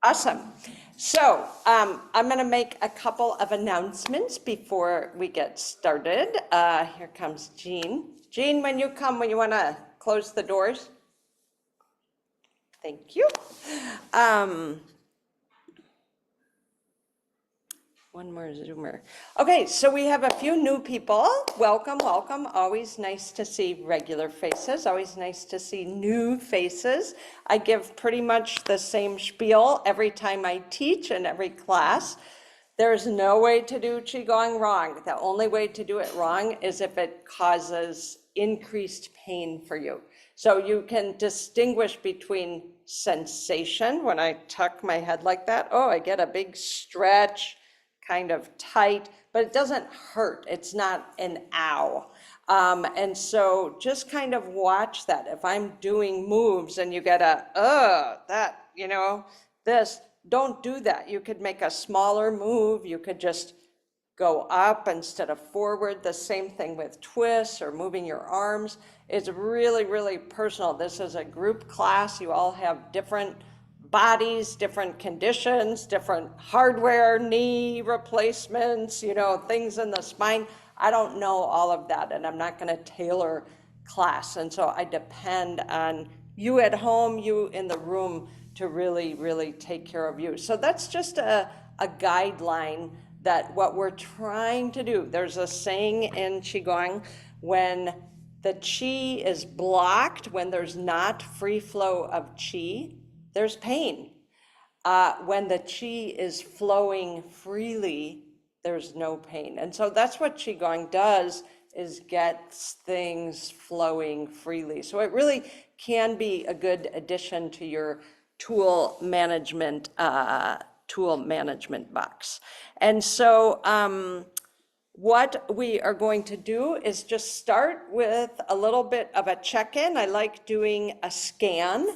Awesome. So I'm going to make a couple of announcements before we get started. Here comes Jean. Jean, when you come, when you want to close the doors. Thank you. One more Zoomer. Okay, so we have a few new people. Welcome, welcome. Always nice to see regular faces. Always nice to see new faces. I give pretty much the same spiel every time I teach in every class. There's no way to do Qigong wrong. The only way to do it wrong is if it causes increased pain for you. So you can distinguish between sensation, when I tuck my head like that, oh, I get a big stretch, kind of tight, but it doesn't hurt. It's not an ow. And so just kind of watch that. If I'm doing moves and you get that, this, don't do that. You could make a smaller move. You could just go up instead of forward. The same thing with twists or moving your arms. It's really, really personal. This is a group class. You all have different bodies, different conditions, different hardware, knee replacements, things in the spine. I don't know all of that, and I'm not going to tailor class. And so I depend on you at home, you in the room to really, really take care of you. So that's just a guideline that what we're trying to do. There's a saying in Qigong, when the Qi is blocked, when there's not free flow of Qi, there's pain. When the Qi is flowing freely, there's no pain. And so that's what Qigong does, is gets things flowing freely. So it really can be a good addition to your tool management box. And so what we are going to do is just start with a little bit of a check-in. I like doing a scan.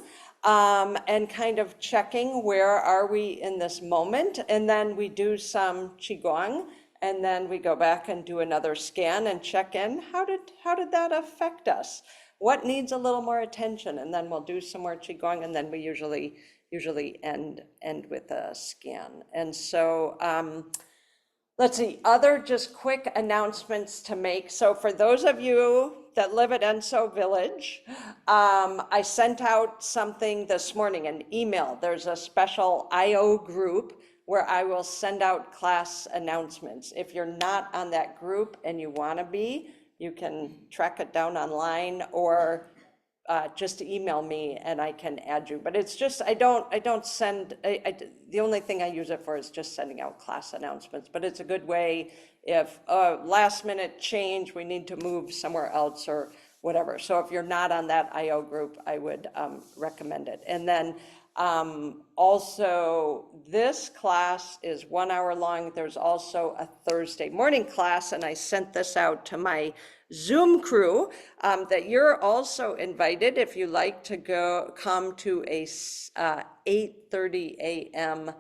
And kind of checking where are we in this moment. And then we do some Qigong, and then we go back and do another scan and check in. How did that affect us? What needs a little more attention? And then we'll do some more Qigong, and then we usually end with a scan. And so let's see, other just quick announcements to make. So for those of you that live at Enso Village, I sent out something this morning, an email. There's a special IO group where I will send out class announcements. If you're not on that group and you want to be, you can track it down online or just email me and I can add you. But it's just, I don't send, the only thing I use it for is just sending out class announcements. But it's a good way if last minute change, we need to move somewhere else or whatever. So if you're not on that IO group, I would recommend it. And then also this class is 1 hour long. There's also a Thursday morning class, and I sent this out to my Zoom crew that you're also invited if you like to come to a 8:30 a.m.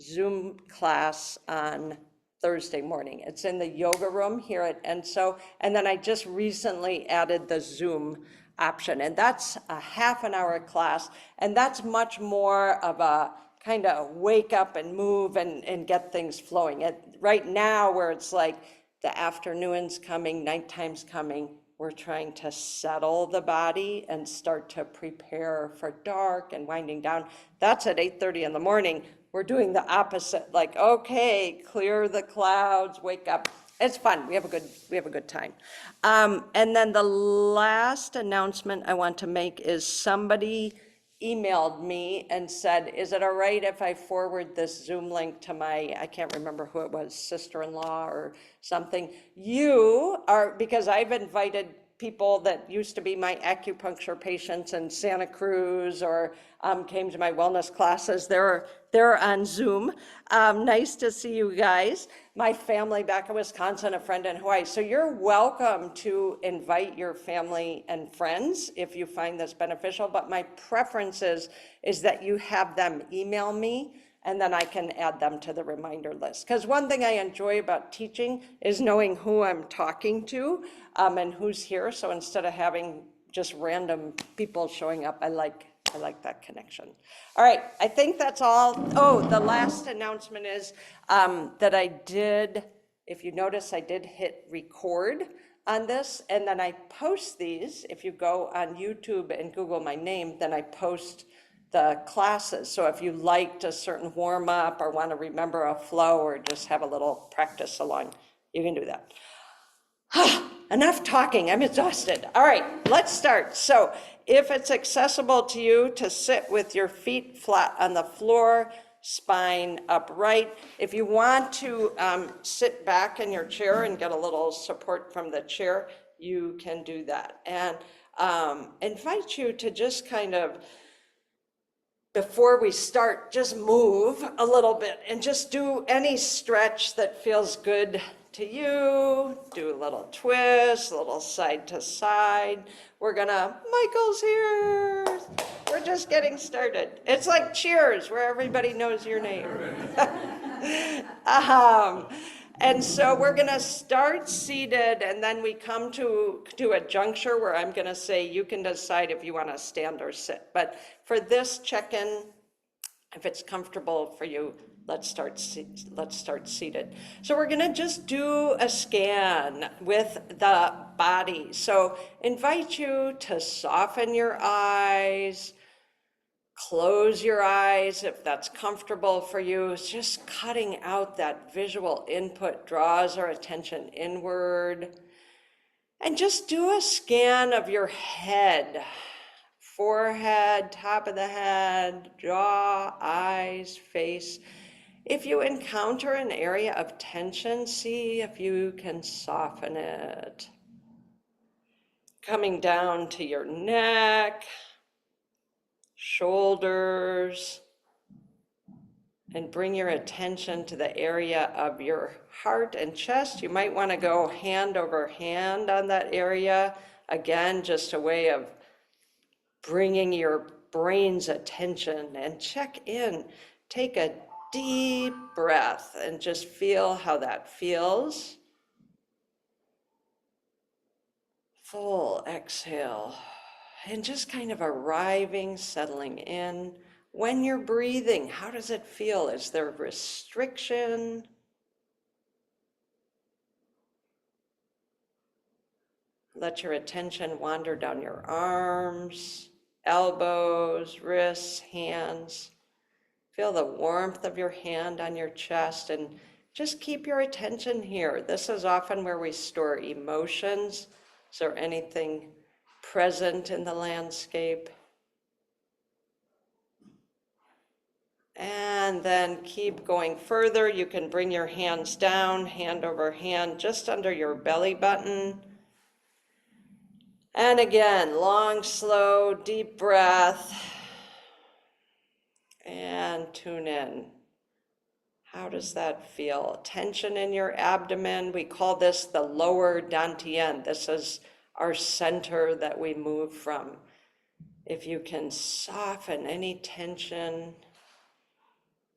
Zoom class on Thursday morning. It's in the yoga room here at Enso. And then I just recently added the Zoom option, and that's a half an hour class. And that's much more of a kind of wake up and move and get things flowing. Right now, where it's like the afternoon's coming, nighttime's coming, we're trying to settle the body and start to prepare for dark and winding down. That's at 8:30 in the morning. We're doing the opposite, like, okay, clear the clouds, wake up. It's fun. We have a good time. And then the last announcement I want to make is somebody emailed me and said, is it all right if I forward this Zoom link to my, I can't remember who it was, sister-in-law or something. Because I've invited people that used to be my acupuncture patients in Santa Cruz or came to my wellness classes. They're on Zoom. Nice to see you guys. My family back in Wisconsin, a friend in Hawaii. So you're welcome to invite your family and friends if you find this beneficial. But my preference is that you have them email me, and then I can add them to the reminder list. Because one thing I enjoy about teaching is knowing who I'm talking to and who's here. So instead of having just random people showing up, I like I like that connection. All right, I think that's all. Oh, the last announcement is that I did, if you notice, I did hit record on this, and then I post these. If you go on YouTube and Google my name, then I post the classes. So if you liked a certain warm up or want to remember a flow or just have a little practice along, you can do that. Enough talking, I'm exhausted. All right, let's start. So if it's accessible to you to sit with your feet flat on the floor, spine upright. If you want to sit back in your chair and get a little support from the chair, you can do that. And invite you to just kind of, before we start, just move a little bit and just do any stretch that feels good to you. Do a little twist, a little side to side. Michael's here. We're just getting started. It's like Cheers, where everybody knows your name. And so we're gonna start seated, and then we come to a juncture where I'm gonna say you can decide if you wanna stand or sit. But for this check-in, if it's comfortable for you, let's start seated. So we're gonna just do a scan with the body. So invite you to soften your eyes, close your eyes if that's comfortable for you. It's just cutting out that visual input draws our attention inward. And just do a scan of your head, forehead, top of the head, jaw, eyes, face. If you encounter an area of tension, see if you can soften it. Coming down to your neck, shoulders, and bring your attention to the area of your heart and chest. You might want to go hand over hand on that area. Again, just a way of bringing your brain's attention, and check in. Take a deep breath and just feel how that feels. Full exhale. And just kind of arriving, settling in. When you're breathing, how does it feel? Is there restriction? Let your attention wander down your arms, elbows, wrists, hands. Feel the warmth of your hand on your chest, and just keep your attention here. This is often where we store emotions. Is there anything present in the landscape? And then keep going further. You can bring your hands down, hand over hand, just under your belly button. And again, long, slow, deep breath. And tune in. How does that feel? Tension in your abdomen. We call this the lower dantian. This is our center that we move from. If you can soften any tension,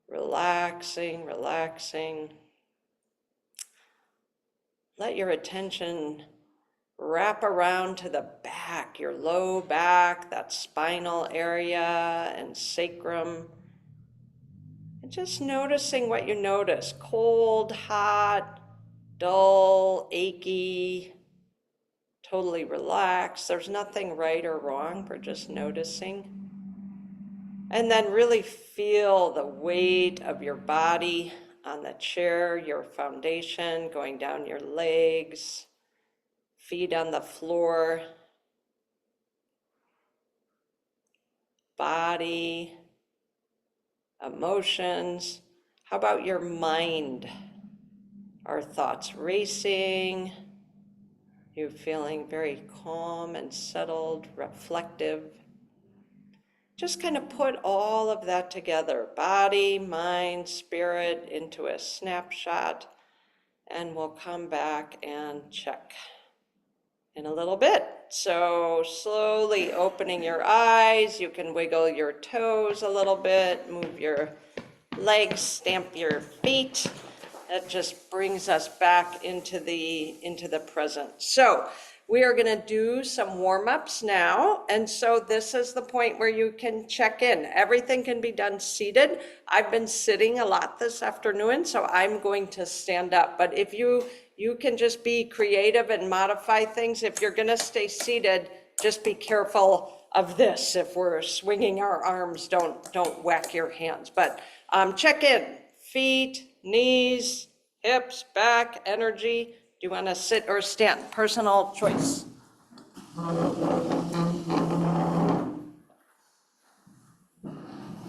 relaxing. Let your attention wrap around to the back, your low back, that spinal area and sacrum. And just noticing what you notice. Cold, hot, dull, achy, totally relaxed. There's nothing right or wrong. We're just noticing. And then really feel the weight of your body on the chair, your foundation, going down your legs, feet on the floor, body, emotions. How about your mind? Are thoughts racing? You feeling very calm and settled, reflective? Just kind of put all of that together, body, mind, spirit, into a snapshot, and we'll come back and check in a little bit. So slowly opening your eyes, you can wiggle your toes a little bit, move your legs, stamp your feet. That just brings us back into the present. So We are going to do some warm-ups now, and so this is the point where you can check in. Everything can be done seated. I've been sitting a lot this afternoon, so I'm going to stand up. But if you can just be creative and modify things. If you're going to stay seated, just be careful of this. If we're swinging our arms, don't whack your hands. But check in, feet, knees, hips, back, energy. Do you want to sit or stand? Personal choice.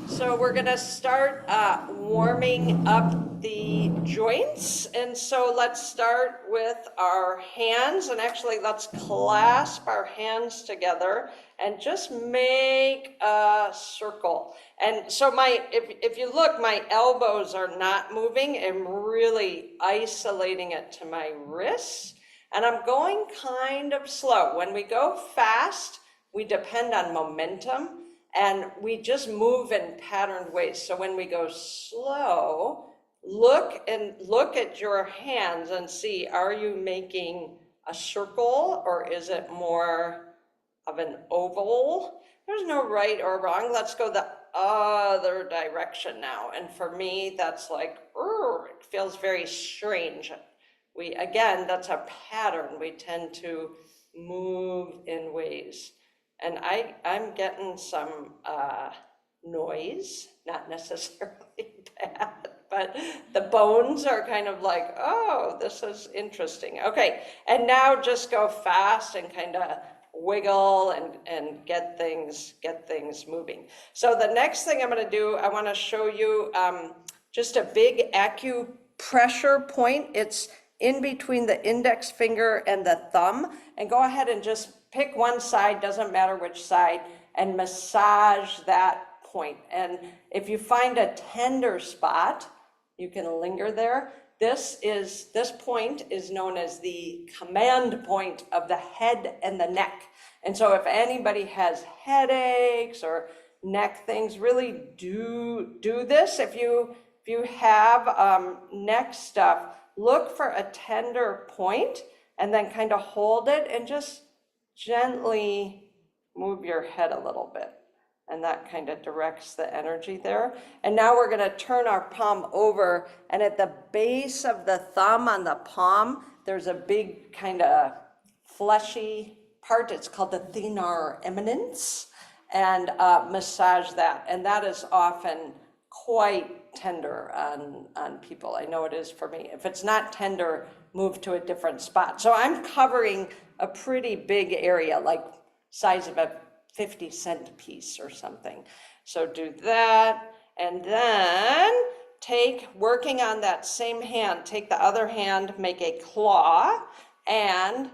So we're going to start warming up the joints. And so let's start with our hands. And actually, let's clasp our hands together and just make a circle. And so if you look, my elbows are not moving. I'm really isolating it to my wrists. And I'm going kind of slow. When we go fast, we depend on momentum. And we just move in patterned ways. So when we go slow, look at your hands and see, are you making a circle or is it more of an oval? There's no right or wrong. Let's go the other direction now. And for me, that's like, it feels very strange. Again, that's a pattern. We tend to move in ways. And I'm getting some noise, not necessarily bad, but the bones are kind of like, oh, this is interesting. Okay, and now just go fast and kind of wiggle and get things moving. So the next thing I'm going to do, I want to show you just a big acupressure point. It's in between the index finger and the thumb, and go ahead and just pick one side, doesn't matter which side, and massage that point. And if you find a tender spot, you can linger there. This point is known as the command point of the head and the neck. And so if anybody has headaches or neck things, really do this. If you have neck stuff, look for a tender point and then kind of hold it and just gently move your head a little bit. And that kind of directs the energy there. And now we're going to turn our palm over, and at the base of the thumb on the palm, there's a big kind of fleshy part. It's called the thenar eminence, and massage that. And that is often quite tender on people. I know it is for me. If it's not tender, move to a different spot. So I'm covering a pretty big area, like size of a 50-cent piece or something. So do that, and then working on that same hand, take the other hand, make a claw, and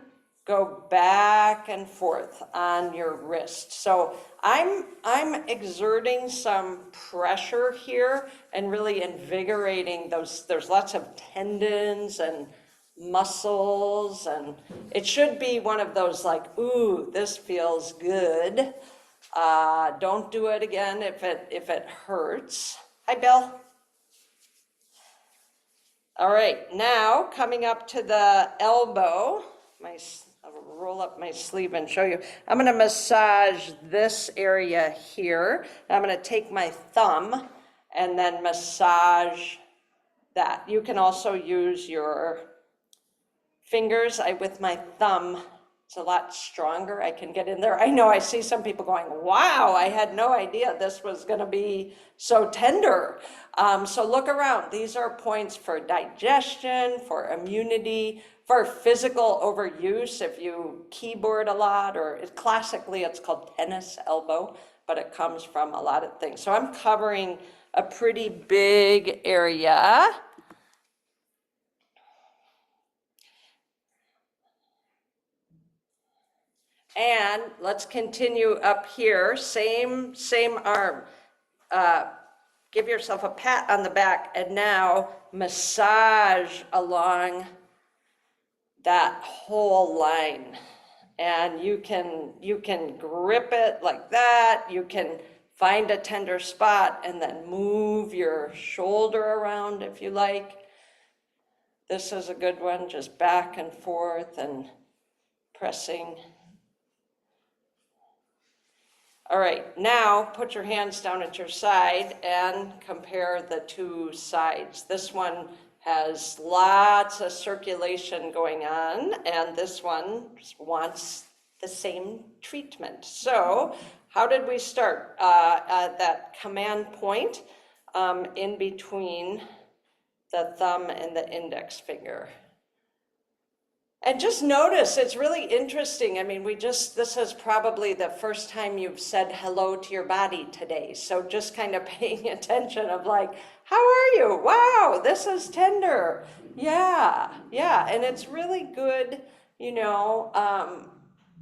go back and forth on your wrist. So I'm exerting some pressure here and really invigorating those. There's lots of tendons and muscles, and it should be one of those like, ooh, this feels good. Don't do it again if it hurts. Hi, Bill. All right, now coming up to the elbow, I'll roll up my sleeve and show you. I'm going to massage this area here. I'm going to take my thumb and then massage that. You can also use your fingers. With my thumb, it's a lot stronger. I can get in there. I know I see some people going, wow, I had no idea this was going to be so tender. So look around. These are points for digestion, for immunity, for physical overuse. If you keyboard a lot, or classically it's called tennis elbow, but it comes from a lot of things. So I'm covering a pretty big area. And let's continue up here, same arm. Give yourself a pat on the back, and now massage along that whole line. And you can grip it like that. You can find a tender spot and then move your shoulder around if you like. This is a good one, just back and forth and pressing. All right, now put your hands down at your side and compare the two sides. This one has lots of circulation going on, and this one wants the same treatment. So how did we start? At that command point in between the thumb and the index finger. And just notice, it's really interesting. I mean, this is probably the first time you've said hello to your body today. So just kind of paying attention of like, how are you? Wow, this is tender. Yeah. And it's really good,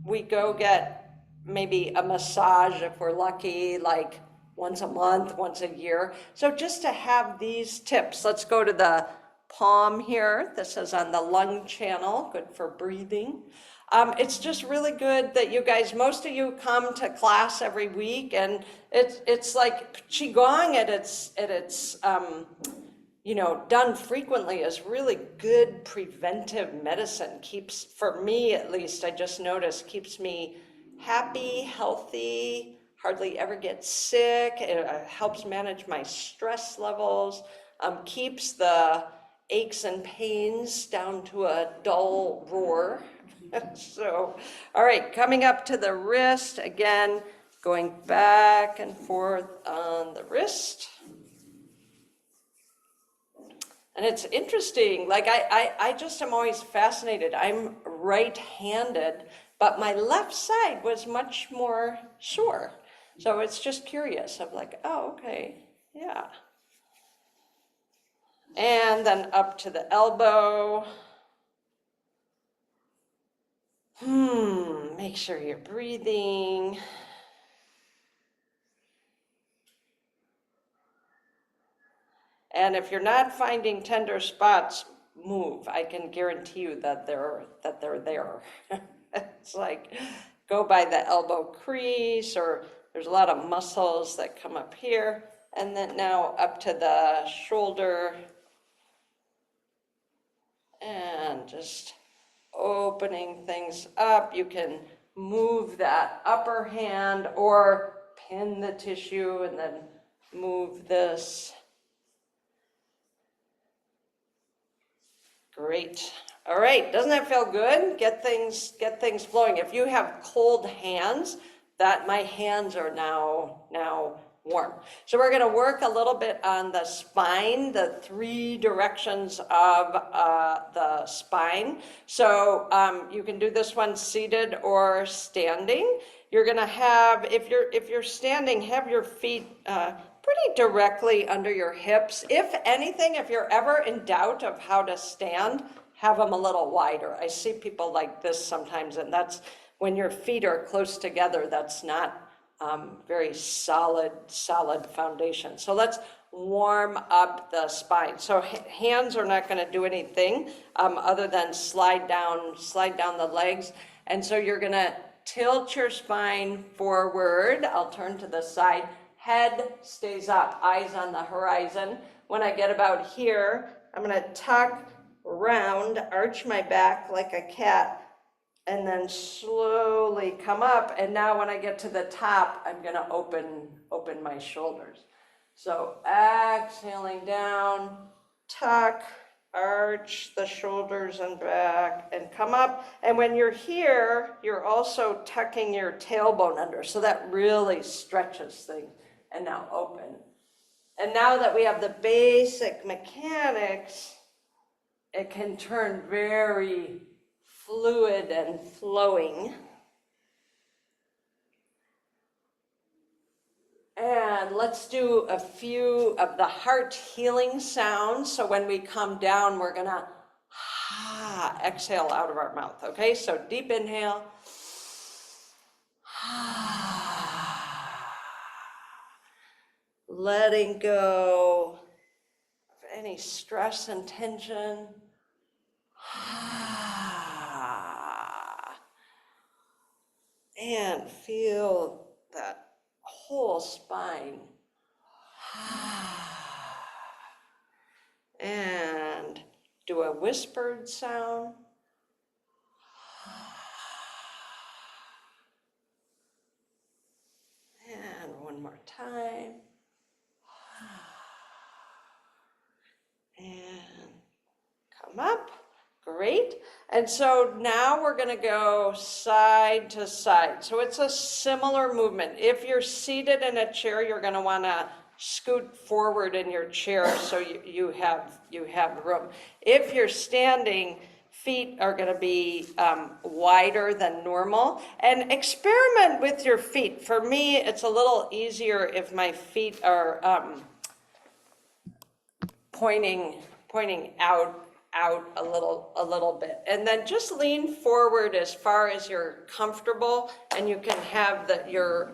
we go get maybe a massage if we're lucky, like once a month, once a year. So just to have these tips, let's go to the palm here. This is on the lung channel, good for breathing. It's just really good that you guys, most of you come to class every week, and it's like Qigong at its done frequently is really good preventive medicine. Keeps, for me at least, I just noticed, keeps me happy, healthy, hardly ever get sick. It helps manage my stress levels, keeps the aches and pains down to a dull roar. So, all right, coming up to the wrist, again, going back and forth on the wrist. And it's interesting, like I just am always fascinated. I'm right-handed, but my left side was much more sore. So it's just curious. I'm like, oh, okay, yeah. And then up to the elbow. Make sure you're breathing. And if you're not finding tender spots, move. I can guarantee you that they're there. It's like, go by the elbow crease, or there's a lot of muscles that come up here. And then now up to the shoulder. And just opening things up. You can move that upper hand or pin the tissue and then move this. Great. All right, doesn't that feel good? Get things flowing. If you have cold hands, that my hands are now warm. So we're going to work a little bit on the spine, the three directions of the spine. So you can do this one seated or standing. You're going to have, if you're standing, have your feet pretty directly under your hips. If anything, if you're ever in doubt of how to stand, have them a little wider. I see people like this sometimes, and that's when your feet are close together, that's not very solid foundation. So let's warm up the spine. So hands are not going to do anything other than slide down the legs. And so you're going to tilt your spine forward. I'll turn to the side. Head stays up, eyes on the horizon. When I get about here, I'm going to tuck around, arch my back like a cat, and then slowly come up. And now when I get to the top, I'm going to open my shoulders. So exhaling down, tuck, arch the shoulders and back, and come up. And when you're here, you're also tucking your tailbone under. So that really stretches things. And now open. And now that we have the basic mechanics, it can turn very fluid and flowing. And let's do a few of the heart healing sounds. So when we come down, we're gonna exhale out of our mouth, okay? So deep inhale. Letting go of any stress and tension. And feel that whole spine. And do a whispered sound. come up. Great. And so now we're going to go side to side. So it's a similar movement. If you're seated in a chair, you're going to want to scoot forward in your chair so you have room. If you're standing, feet are going to be wider than normal. And experiment with your feet. For me, it's a little easier if my feet are pointing out a little bit, and then just lean forward as far as you're comfortable, and you can have your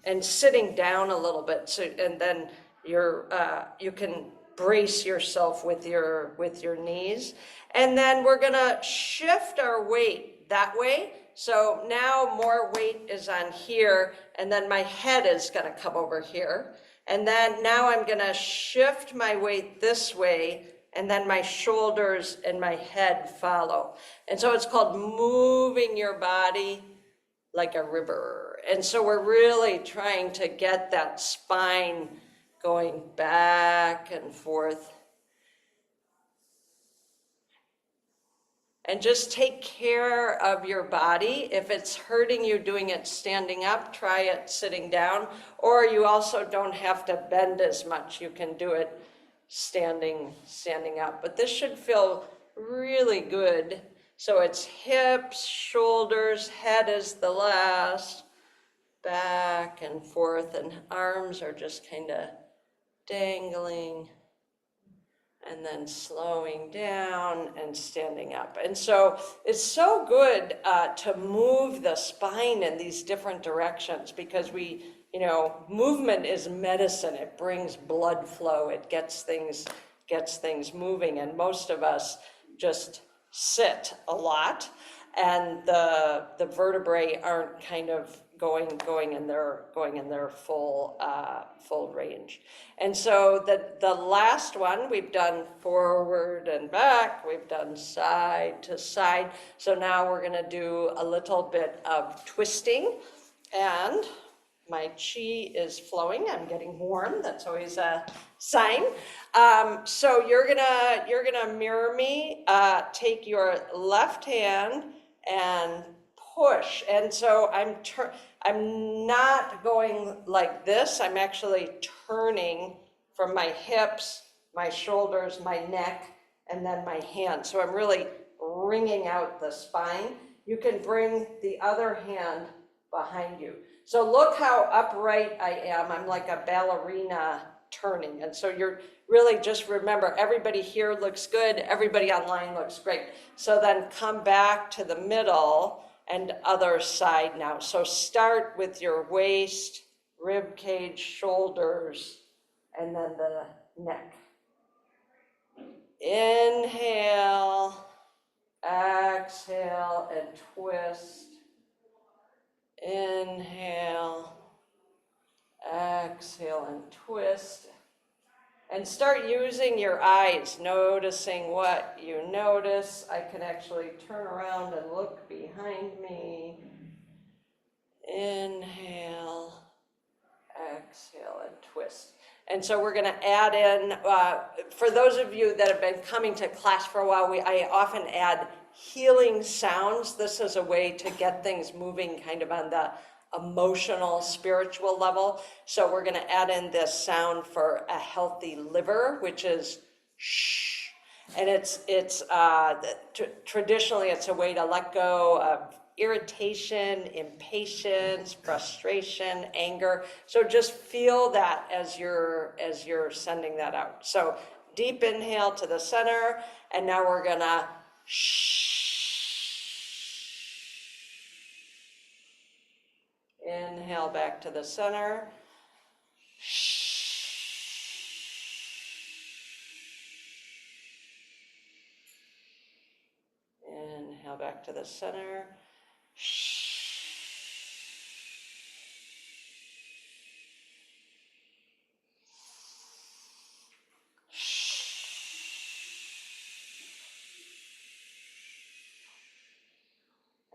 and sitting down a little bit, so and then you can brace yourself with your knees, and then we're gonna shift our weight that way. So now more weight is on here, and then my head is gonna come over here. And then now I'm gonna shift my weight this way, and then my shoulders and my head follow. And so it's called moving your body like a river. And so we're really trying to get that spine going back and forth. And just take care of your body. If it's hurting you doing it standing up, try it sitting down. Or you also don't have to bend as much. You can do it standing up. But this should feel really good. So it's hips, shoulders, head is the last. Back and forth, and arms are just kind of dangling. And then slowing down and standing up. And so it's so good to move the spine in these different directions, because movement is medicine. It brings blood flow. It gets things moving. And most of us just sit a lot, and the vertebrae aren't kind of going in their full range. And so the last one, we've done forward and back, we've done side to side. So now we're gonna do a little bit of twisting, and my chi is flowing. I'm getting warm. That's always a sign. So you're gonna mirror me. Take your left hand and push. And so I'm not going like this. I'm actually turning from my hips, my shoulders, my neck, and then my hands. So I'm really wringing out the spine. You can bring the other hand behind you. So look how upright I am. I'm like a ballerina turning. And so you're really just remember, everybody here looks good. Everybody online looks great. So then come back to the middle and other side now. So start with your waist, rib cage, shoulders, and then the neck. Inhale, exhale, and twist. Inhale, exhale, and twist. And start using your eyes, noticing what you notice. I can actually turn around and look behind me. Inhale, exhale, and twist. And so we're going to add in, for those of you that have been coming to class for a while, I often add healing sounds. This is a way to get things moving kind of on the emotional, spiritual level. So we're going to add in this sound for a healthy liver, which is shh. And traditionally it's a way to let go of irritation, impatience, frustration, anger. So just feel that as you're sending that out. So deep inhale to the center, and now we're gonna shh. Inhale back to the center. Inhale back to the center.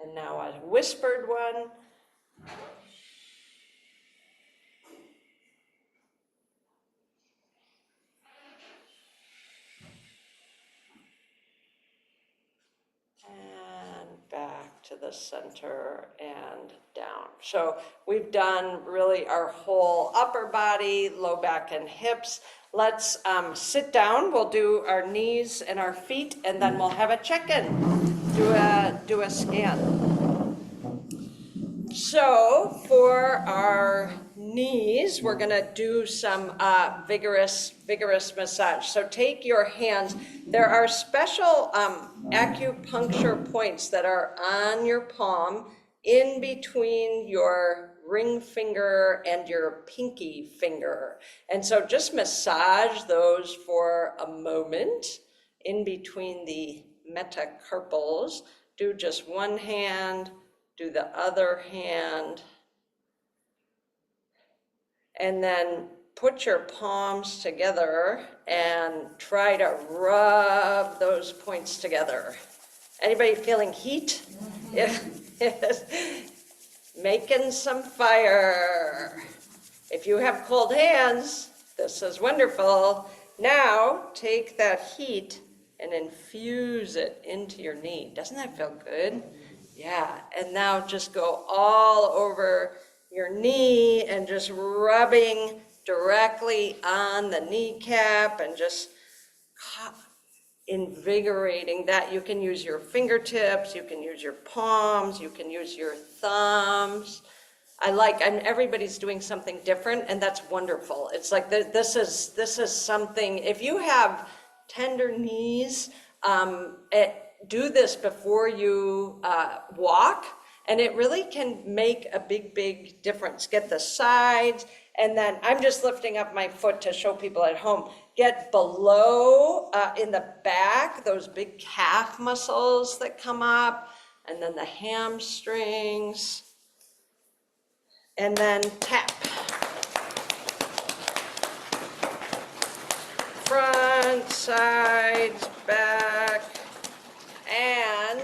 And now a whispered one. to the center and down. So we've done really our whole upper body, low back and hips. Let's sit down. We'll do our knees and our feet, and then we'll have a check-in. Do a scan. So for our knees, we're gonna do some vigorous massage. So take your hands. There are special acupuncture points that are on your palm in between your ring finger and your pinky finger. And so just massage those for a moment in between the metacarpals. Do just one hand, do the other hand, and then put your palms together and try to rub those points together. Anybody feeling heat? Yes. Making some fire. If you have cold hands, this is wonderful. Now take that heat and infuse it into your knee. Doesn't that feel good? Yeah, and now just go all over your knee and just rubbing directly on the kneecap and just invigorating that. You can use your fingertips, you can use your palms, you can use your thumbs. Everybody's doing something different, and that's wonderful. It's like this is something, if you have tender knees, do this before you walk, and it really can make a big difference. Get the sides, and then I'm just lifting up my foot to show people at home. Get below in the back, those big calf muscles that come up, and then the hamstrings, and then tap. Front, sides, back, and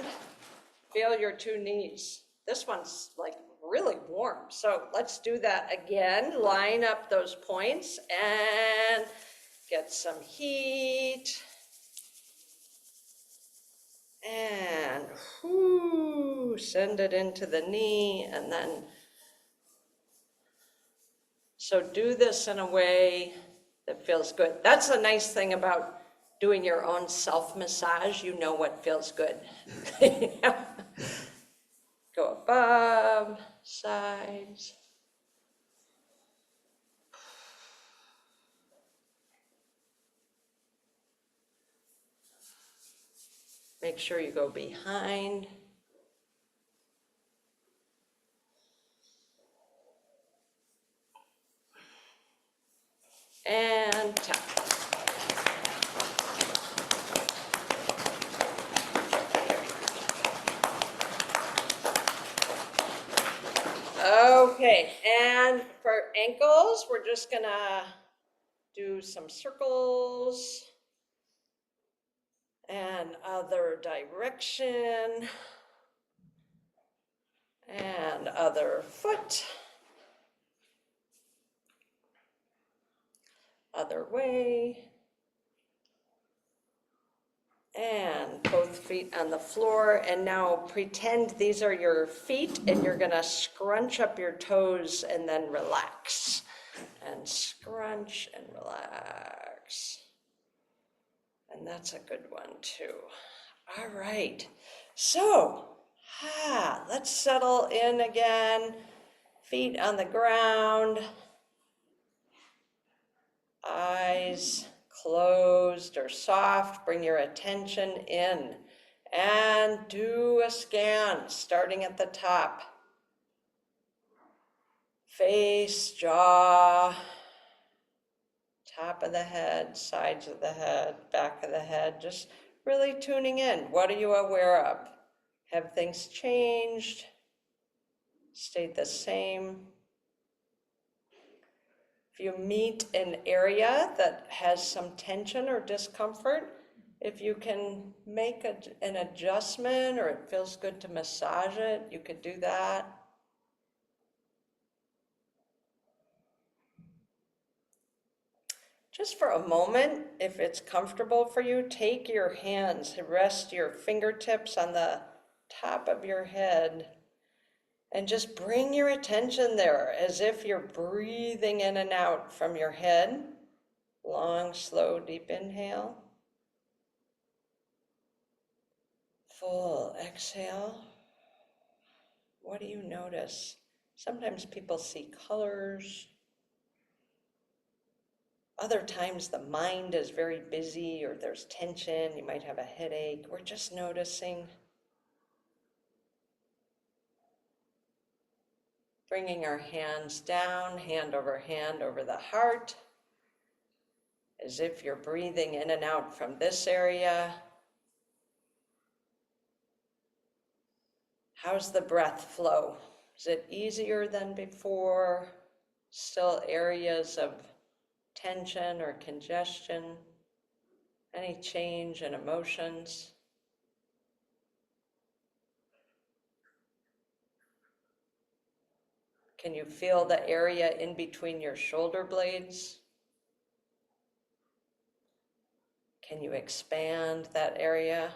feel your two knees. This one's like really warm. So let's do that again. Line up those points and get some heat. And send it into the knee, and then, so do this in a way that feels good. That's the nice thing about doing your own self-massage. You know what feels good. Go above, sides. Make sure you go behind. And tap. Okay, and for ankles, we're just gonna do some circles and other direction and other foot, other way, and both feet on the floor. And now pretend these are your feet, and you're gonna scrunch up your toes and then relax. And scrunch and relax. And that's a good one too. All right, so let's settle in again. Feet on the ground, eyes closed or soft. Bring your attention in and do a scan starting at the top. Face, jaw, top of the head, sides of the head, back of the head, just really tuning in. What are you aware of? Have things changed? Stayed the same? If you meet an area that has some tension or discomfort, if you can make an adjustment, or it feels good to massage it, you could do that. Just for a moment, if it's comfortable for you, take your hands, rest your fingertips on the top of your head. And just bring your attention there as if you're breathing in and out from your head. Long, slow, deep inhale. Full exhale. What do you notice? Sometimes people see colors. Other times the mind is very busy or there's tension. You might have a headache. We're just noticing. Bringing our hands down, hand over the heart, as if you're breathing in and out from this area. How's the breath flow? Is it easier than before? Still areas of tension or congestion? Any change in emotions? Can you feel the area in between your shoulder blades? Can you expand that area?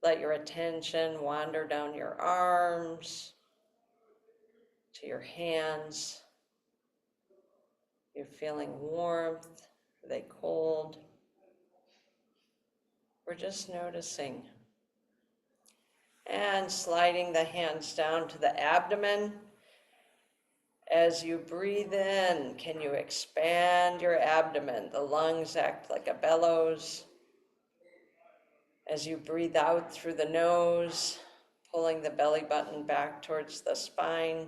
Let your attention wander down your arms, to your hands. You're feeling warmth, are they cold? We're just noticing. And sliding the hands down to the abdomen. As you breathe in, can you expand your abdomen? The lungs act like a bellows. As you breathe out through the nose, pulling the belly button back towards the spine.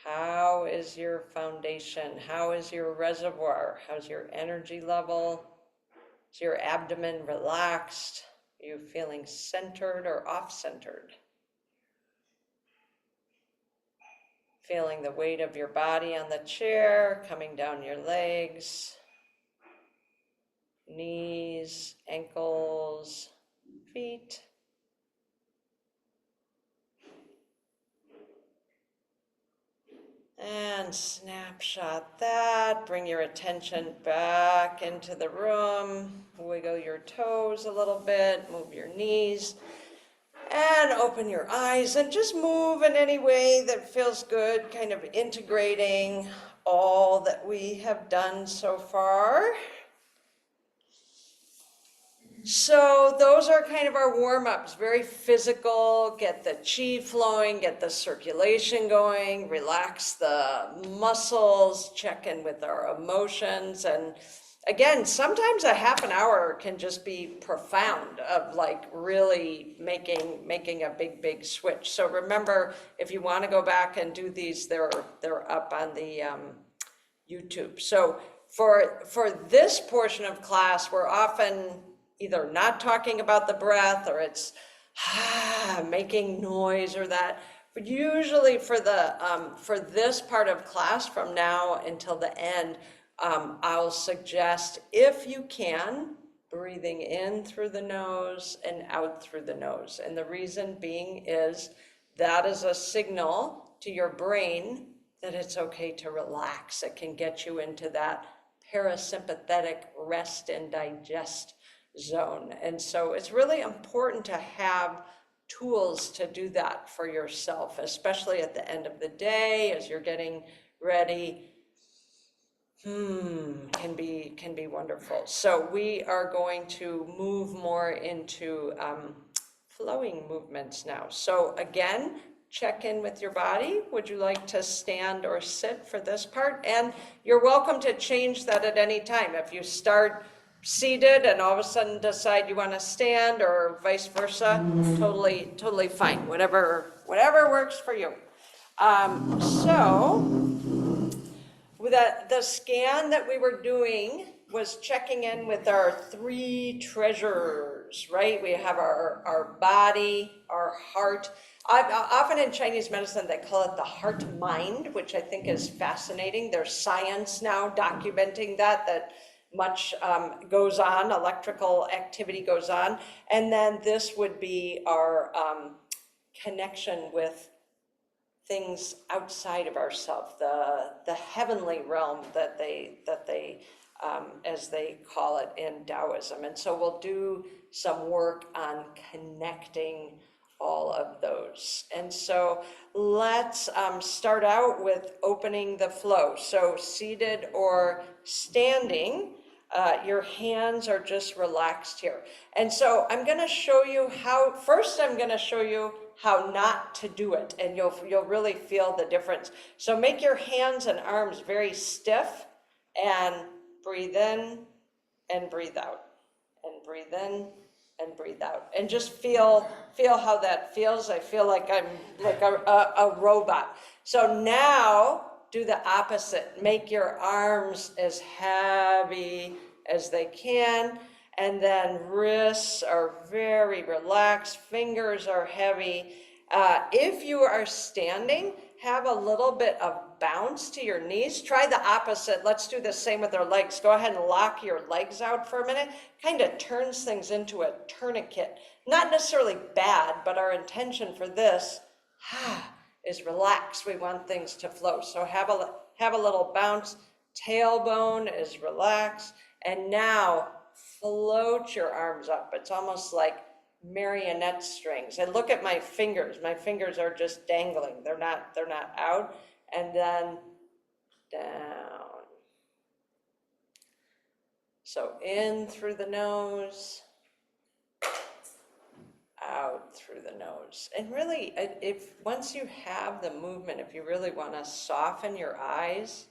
How is your foundation? How is your reservoir? How's your energy level? Is your abdomen relaxed? Are you feeling centered or off-centered? Feeling the weight of your body on the chair, coming down your legs, knees, ankles, feet. And snapshot that. Bring your attention back into the room. Wiggle your toes a little bit, move your knees. And open your eyes and just move in any way that feels good, kind of integrating all that we have done so far. So those are kind of our warm-ups, very physical, get the chi flowing, get the circulation going, relax the muscles, check in with our emotions. And again, sometimes a half an hour can just be profound of like really making a big switch. So remember, if you want to go back and do these, they're up on the YouTube. So for this portion of class, we're often either not talking about the breath or it's making noise or that. But usually for this part of class from now until the end, I'll suggest, if you can, breathing in through the nose and out through the nose. And the reason being is that is a signal to your brain that it's okay to relax. It can get you into that parasympathetic rest and digest zone. And so it's really important to have tools to do that for yourself, especially at the end of the day as you're getting ready. Can be wonderful. So we are going to move more into flowing movements now. So again, check in with your body. Would you like to stand or sit for this part? And you're welcome to change that at any time. If you start seated and all of a sudden decide you want to stand or vice versa, totally fine. Whatever works for you. The scan that we were doing was checking in with our three treasures, right? We have our body, our heart. Often in Chinese medicine, they call it the heart mind, which I think is fascinating. There's science now documenting that much goes on, electrical activity goes on. And then this would be our connection with things outside of ourselves, the heavenly realm that they as they call it in Taoism. And so we'll do some work on connecting all of those. And so let's start out with opening the flow. So seated or standing, your hands are just relaxed here. And so I'm going to show you how, first I'm going to show you how not to do it, and you'll really feel the difference. So make your hands and arms very stiff, and breathe in and breathe out, and breathe in and breathe out, and just feel how that feels. I feel like I'm like a robot. So now do the opposite. Make your arms as heavy as they can, and then wrists are very relaxed, fingers are heavy. If you are standing, have a little bit of bounce to your knees. Try the opposite. Let's do the same with our legs. Go ahead and lock your legs out for a minute. Kind of turns things into a tourniquet. Not necessarily bad, but our intention for this is relax. We want things to flow. So have a little bounce. Tailbone is relaxed. And now float your arms up. It's almost like marionette strings. And look at my fingers. My fingers are just dangling. They're not out. And then down. So in through the nose, out through the nose. And really, if once you have the movement, if you really want to soften your eyes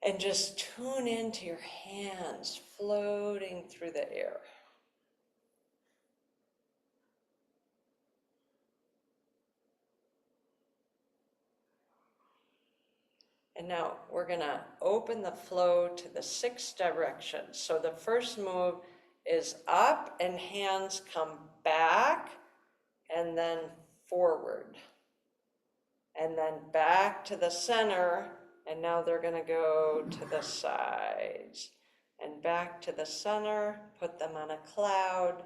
and just tune into your hands floating through the air. And now we're going to open the flow to the 6 directions. So the first move is up, and hands come back and then forward. And then back to the center, and now they're going to go to the sides. And back to the center, put them on a cloud,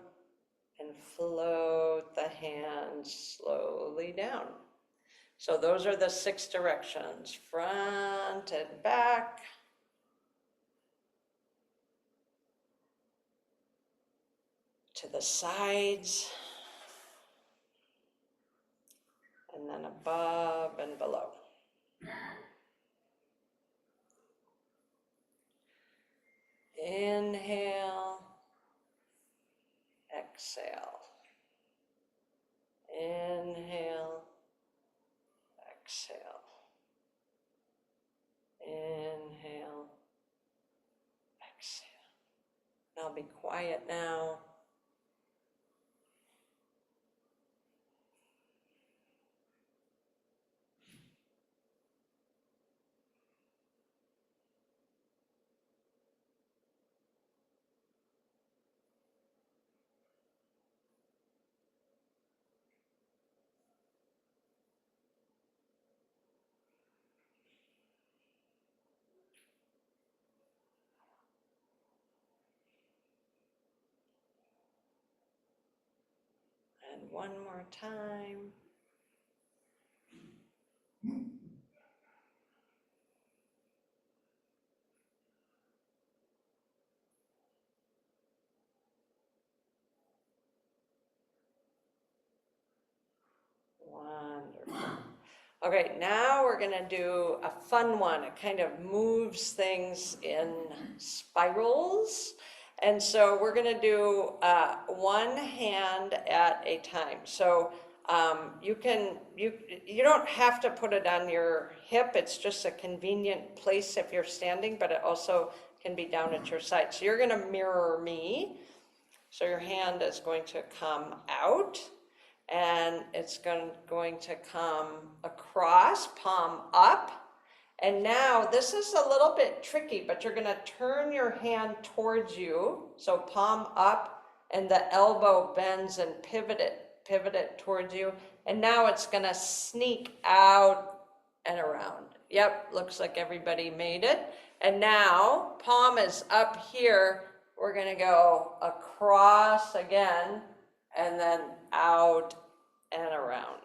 and float the hands slowly down. So those are the 6 directions, front and back, to the sides, and then above and below. Inhale, exhale, inhale, exhale, inhale, exhale. Now be quiet now. And one more time. Wonderful. Okay, now we're going to do a fun one. It kind of moves things in spirals. And so we're going to do one hand at a time. So you don't have to put it on your hip. It's just a convenient place if you're standing, but it also can be down at your side. So you're going to mirror me. So your hand is going to come out, and it's going to come across, palm up. And now this is a little bit tricky, but you're going to turn your hand towards you. So palm up, and the elbow bends and pivot it towards you. And now it's going to sneak out and around. Yep, looks like everybody made it. And now palm is up here. We're going to go across again, and then out and around.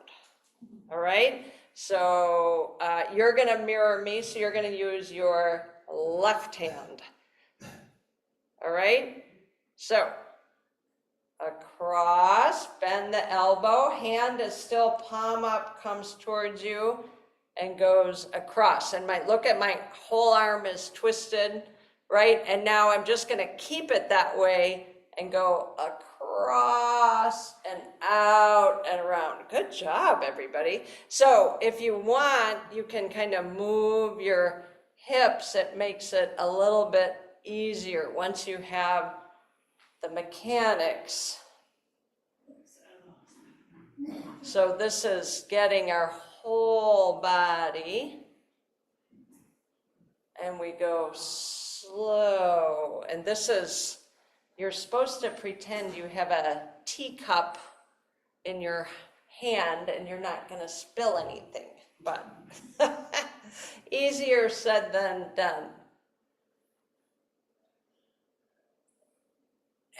All right? So you're going to mirror me, so you're going to use your left hand. All right? So across, bend the elbow, hand is still palm up, comes towards you and goes across. And look at my whole arm is twisted, right? And now I'm just gonna keep it that way and go across and out and around. Good job, everybody. So if you want, you can kind of move your hips. It makes it a little bit easier once you have the mechanics. So this is getting our whole body, and we go slow. And this is, you're supposed to pretend you have a teacup in your hand and you're not going to spill anything, but easier said than done.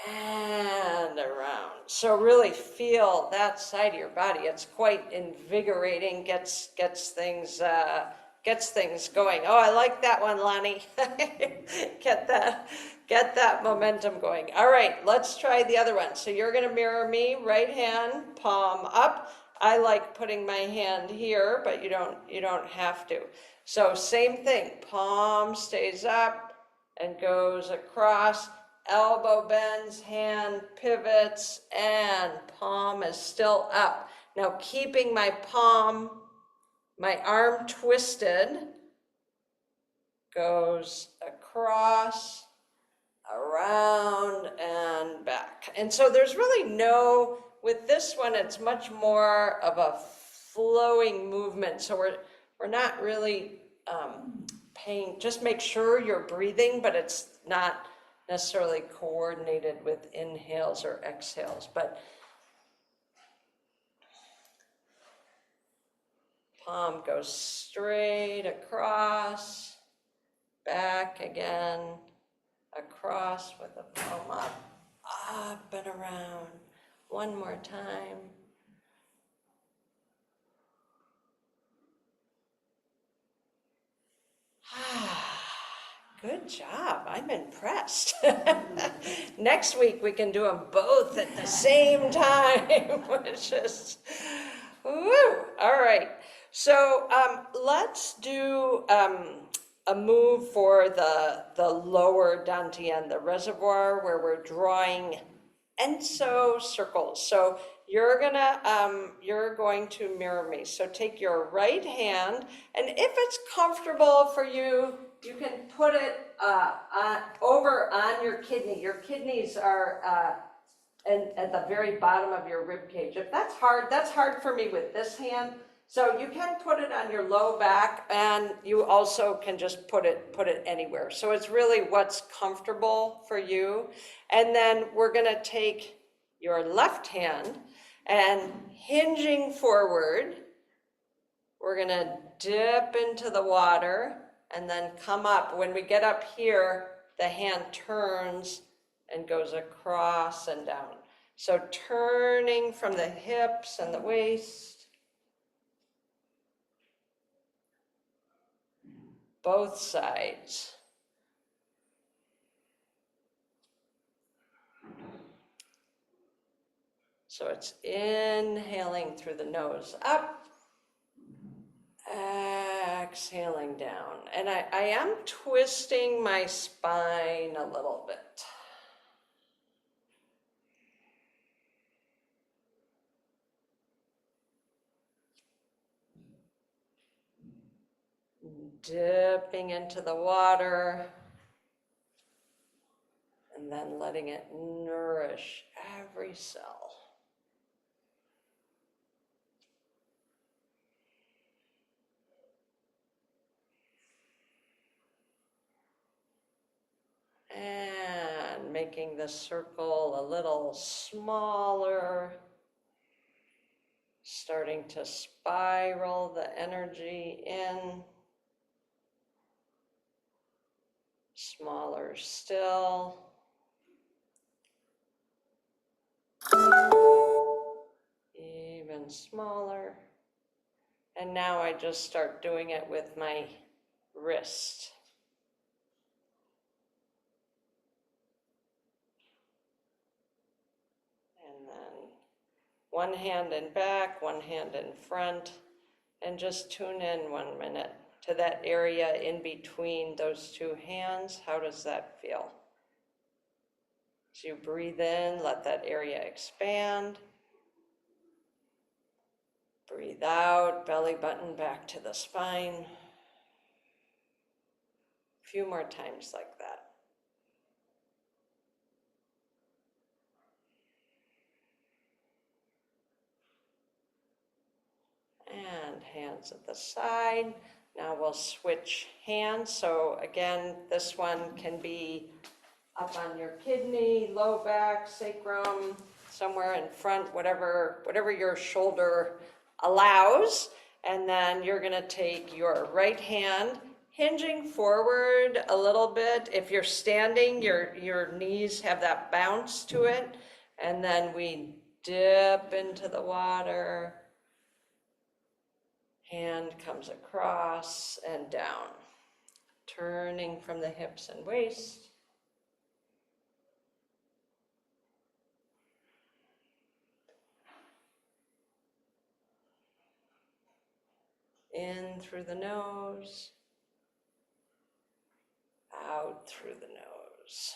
And around. So really feel that side of your body. It's quite invigorating, gets things going. Oh, I like that one, Lonnie. Get that momentum going. All right, let's try the other one. So you're gonna mirror me, right hand, palm up. I like putting my hand here, but you don't have to. So same thing, palm stays up and goes across. Elbow bends, hand pivots, and palm is still up. Now keeping my arm twisted, goes across, around, and back. And so there's really with this one, it's much more of a flowing movement. So we're not really paying, just make sure you're breathing, but it's not necessarily coordinated with inhales or exhales, but palm goes straight across, back again, across with the palm up and around. One more time. Good job. I'm impressed. Next week we can do them both at the same time, which is, woo. All right. So let's do a move for the lower dantian, the reservoir, where we're drawing Enso circles. So you're going to mirror me. So take your right hand, and if it's comfortable for you, you can put it over on your kidney. Your kidneys are at the very bottom of your rib cage. If that's hard for me with this hand. So you can put it on your low back, and you also can just put it anywhere. So it's really what's comfortable for you. And then we're gonna take your left hand and hinging forward, we're gonna dip into the water and then come up. When we get up here, the hand turns and goes across and down. So turning from the hips and the waist, both sides. So it's inhaling through the nose up, exhaling down. And I am twisting my spine a little bit. Dipping into the water and then letting it nourish every cell. And making the circle a little smaller, starting to spiral the energy in. Smaller still. smaller. And now I just start doing it with my wrist. And then one hand in back, one hand in front, and just tune in 1 minute to that area in between those two hands. How does that feel? So you breathe in, let that area expand. Breathe out, belly button back to the spine. A few more times like that. And hands at the side. Now we'll switch hands. So again, this one can be up on your kidney, low back, sacrum, somewhere in front, whatever your shoulder allows. And then you're gonna take your right hand, hinging forward a little bit. If you're standing, your knees have that bounce to it. And then we dip into the water. Hand comes across and down, turning from the hips and waist. In through the nose, out through the nose.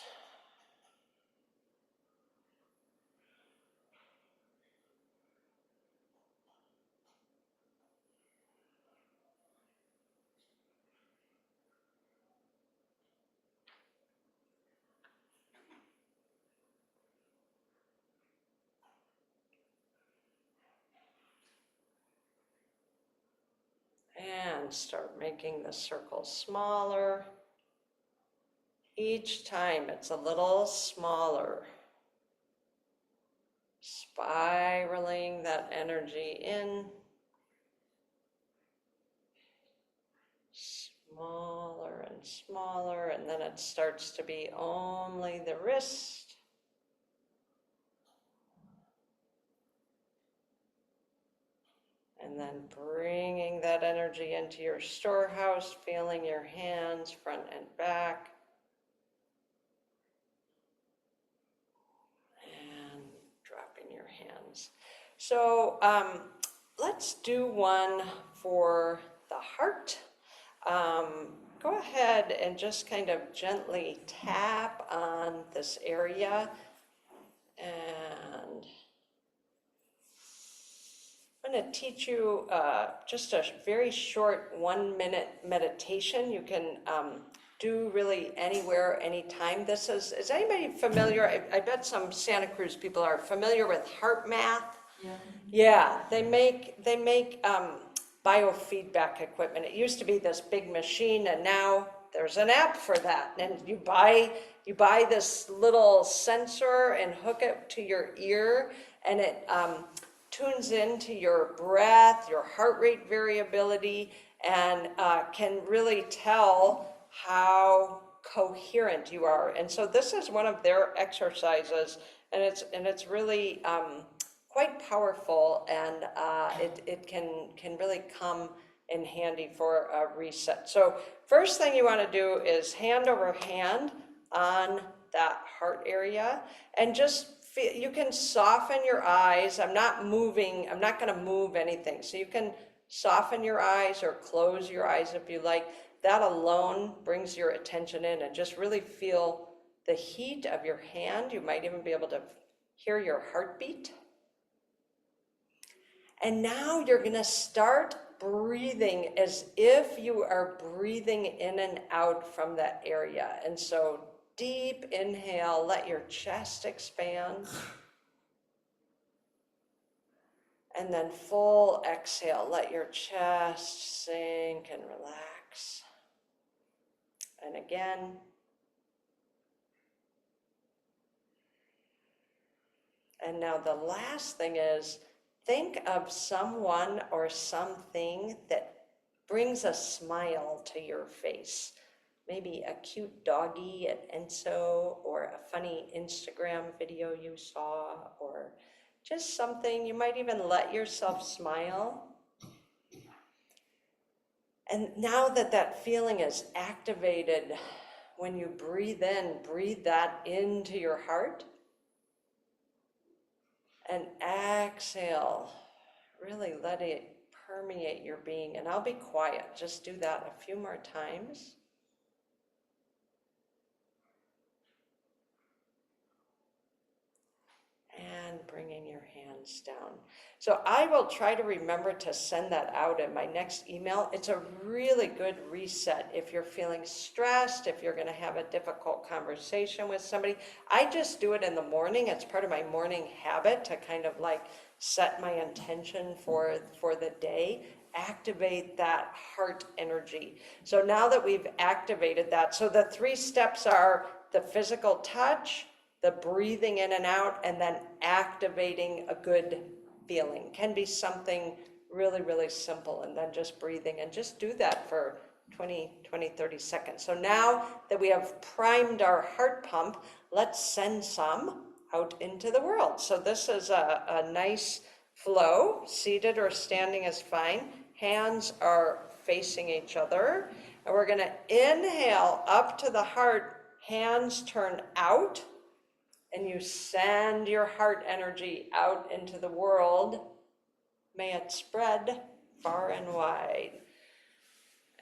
And start making the circle smaller. Each time it's a little smaller. Spiraling that energy in. Smaller and smaller, and then it starts to be only the wrist. And then bringing that energy into your storehouse, feeling your hands front and back. And dropping your hands. So let's do one for the heart. Go ahead and just kind of gently tap on this area. And I'm going to teach you just a very short 1 minute meditation. You can do really anywhere, anytime. This is anybody familiar? I bet some Santa Cruz people are familiar with heart math. Yeah. Yeah, they make biofeedback equipment. It used to be this big machine, and now there's an app for that. And you buy this little sensor and hook it to your ear, and it tunes into your breath, your heart rate variability, and can really tell how coherent you are. And so this is one of their exercises, and it's really quite powerful, and it can really come in handy for a reset. So first thing you want to do is hand over hand on that heart area, and just feel, you can soften your eyes. I'm not going to move anything. So you can soften your eyes or close your eyes if you like. That alone brings your attention in, and just really feel the heat of your hand. You might even be able to hear your heartbeat. And now you're going to start breathing as if you are breathing in and out from that area. And so deep inhale, let your chest expand. And then full exhale, let your chest sink and relax. And again. And now the last thing is, think of someone or something that brings a smile to your face. Maybe a cute doggy at Enso, or a funny Instagram video you saw, or Just something, you might even let yourself smile. And now that that feeling is activated, when you breathe in, breathe that into your heart. And exhale, really let it permeate your being. And I'll be quiet, just do that a few more times. And bringing your hands down. So I will try to remember to send that out in my next email. It's a really good reset if you're feeling stressed, if you're going to have a difficult conversation with somebody. I just do it in the morning. It's part of my morning habit to kind of like set my intention for the day, activate that heart energy. So now that we've activated that, so the 3 steps are the physical touch, the breathing in and out, and then activating a good feeling. Can be something really, really simple, and then just breathing, and just do that for 20, 30 seconds. So now that we have primed our heart pump, let's send some out into the world. So this is a nice flow. Seated or standing is fine. Hands are facing each other. And we're going to inhale up to the heart, hands turn out, and you send your heart energy out into the world. May it spread far and wide.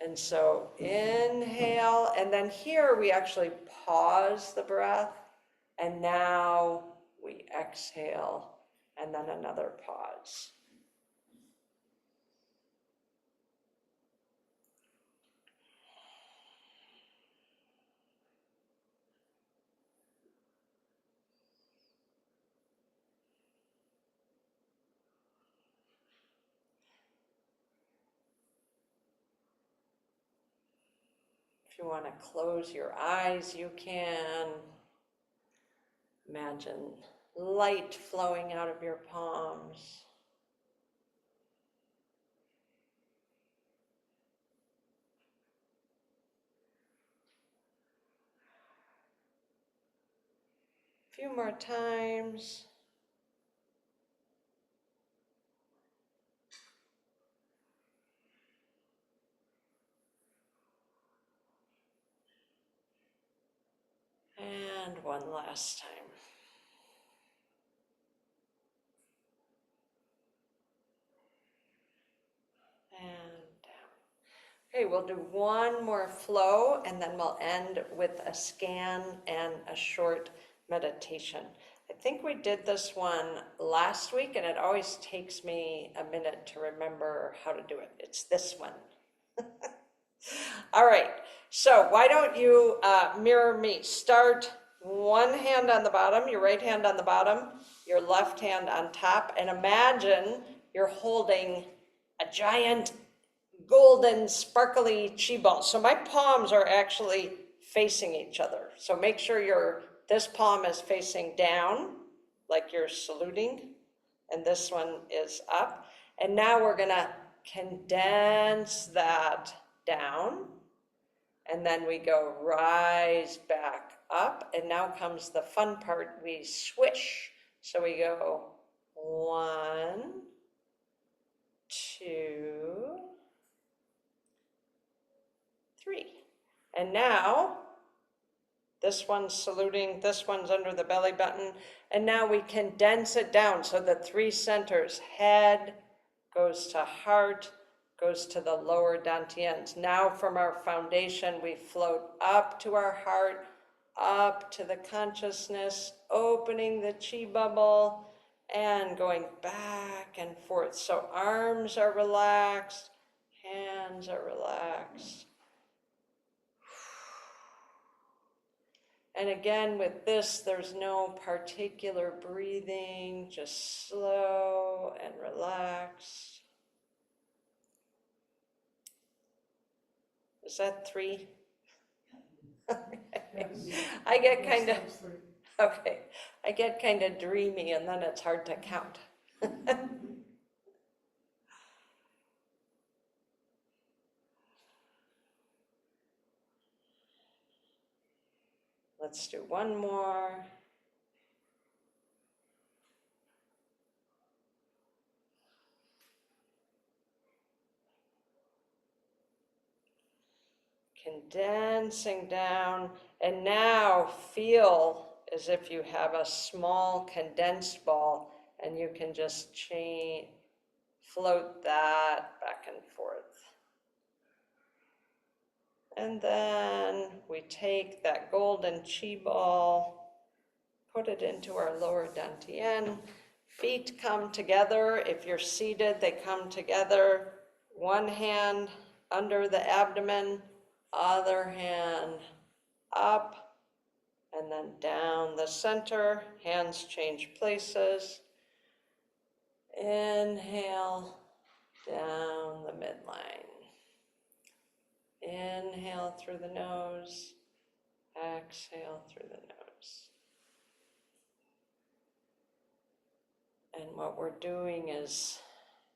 And so inhale, and then here we actually pause the breath, and now we exhale, and then another pause. If you want to close your eyes, you can. Imagine light flowing out of your palms. A few more times. And one last time. And down. Okay, we'll do one more flow, and then we'll end with a scan and a short meditation. I think we did this one last week, and it always takes me a minute to remember how to do it. It's this one. All right, so why don't you mirror me? Start one hand on the bottom, your right hand on the bottom, your left hand on top, and imagine you're holding a giant golden sparkly chi ball. So my palms are actually facing each other. So make sure this palm is facing down, like you're saluting, and this one is up. And now we're gonna condense that down, and then we go rise back up, and now comes the fun part, we swish. So we go 1, 2, 3. And now, this one's saluting, this one's under the belly button, and now we condense it down. So the 3 centers, head goes to heart, goes to the lower dantians. Now from our foundation, we float up to our heart, up to the consciousness, opening the chi bubble, and going back and forth. So arms are relaxed, hands are relaxed. And again, with this, there's no particular breathing, just slow and relaxed. Is that 3? I get kind of, okay, I get kind of dreamy, and then it's hard to count. Let's do one more. condensing down, and now feel as if you have a small condensed ball and you can just float that back and forth. And then we take that golden chi ball, put it into our lower dantian. Feet come together. If you're seated, they come together. One hand under the abdomen, other hand up, and then down the center. Hands change places. Inhale, down the midline. Inhale through the nose, exhale through the nose. And what we're doing is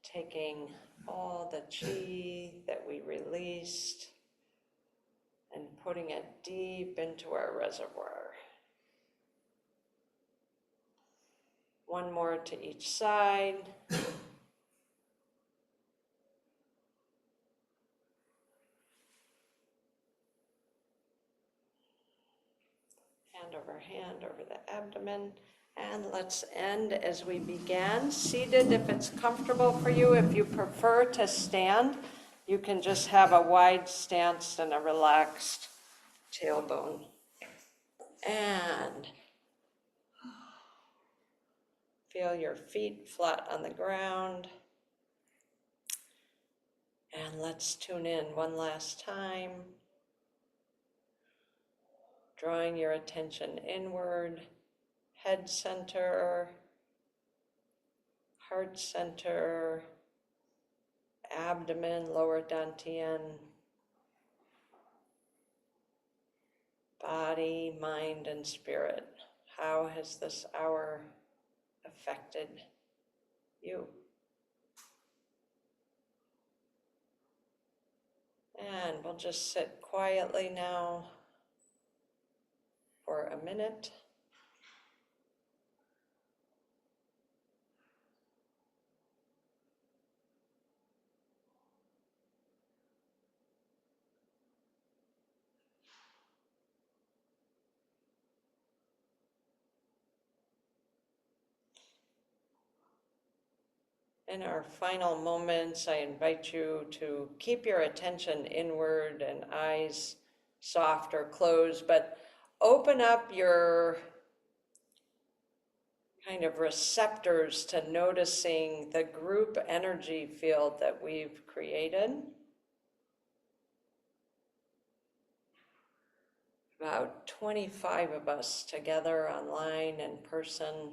taking all the chi that we released and putting it deep into our reservoir. One more to each side. Hand over the abdomen. And let's end as we began. Seated if it's comfortable for you. If you prefer to stand, you can just have a wide stance and a relaxed tailbone. And feel your feet flat on the ground. And let's tune in one last time. Drawing your attention inward, head center, heart center, abdomen, lower dantian, body, mind, and spirit. How has this hour affected you? And we'll just sit quietly now for a minute. In our final moments, I invite you to keep your attention inward and eyes soft or closed, but open up your kind of receptors to noticing the group energy field that we've created. About 25 of us together online in person.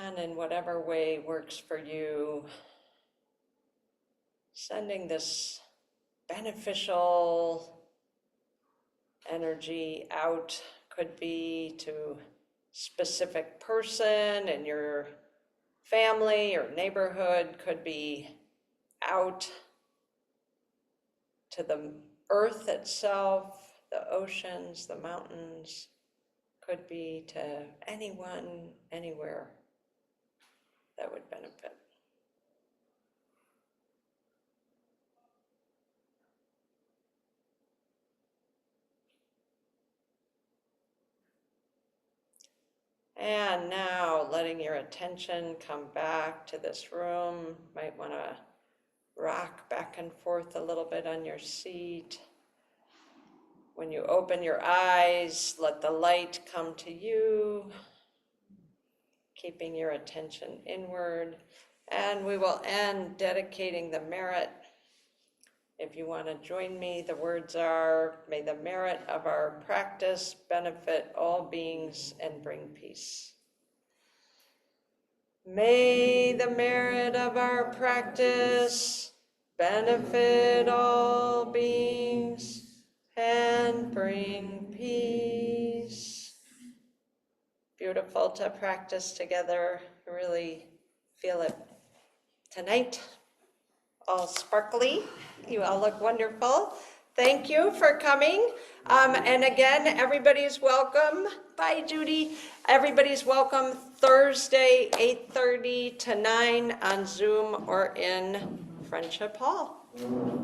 And in whatever way works for you, sending this beneficial energy out. Could be to specific person in your family or neighborhood, could be out to the earth itself, the oceans, the mountains, could be to anyone, anywhere that would benefit. And now letting your attention come back to this room. Might want to rock back and forth a little bit on your seat. When you open your eyes, let the light come to you, keeping your attention inward. And we will end dedicating the merit. If you want to join me, the words are, may the merit of our practice benefit all beings and bring peace. May the merit of our practice benefit all beings and bring peace. Beautiful to practice together. Really feel it tonight. All sparkly. You all look wonderful. Thank you for coming. And again, everybody's welcome. Bye, Judy. Everybody's welcome Thursday, 8:30 to 9 on Zoom or in Friendship Hall.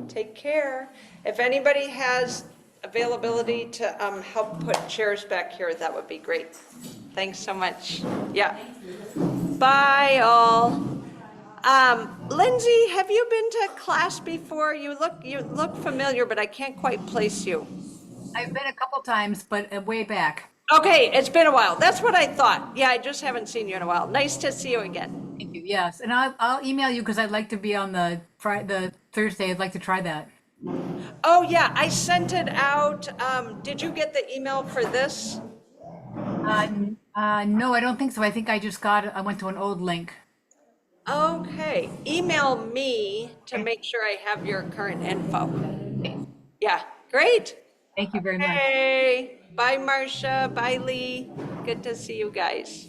Take care. If anybody has availability to help put chairs back here, that would be great. Thanks so much. Yeah. Bye, all. Lindsay, have you been to class before? You look familiar, but I can't quite place you. I've been a couple times, but way back. Okay, it's been a while. That's what I thought. Yeah, I just haven't seen you in a while. Nice to see you again. Thank you. Yes, and I'll email you because I'd like to be on the Thursday. I'd like to try that. Oh, yeah, I sent it out. Did you get the email for this? No, I don't think so. I think I went to an old link. Okay, email me to Okay. make sure I have your current info. Yeah, great. Thank you very much. Hey, bye, Marcia. Bye, Lee. Good to see you guys.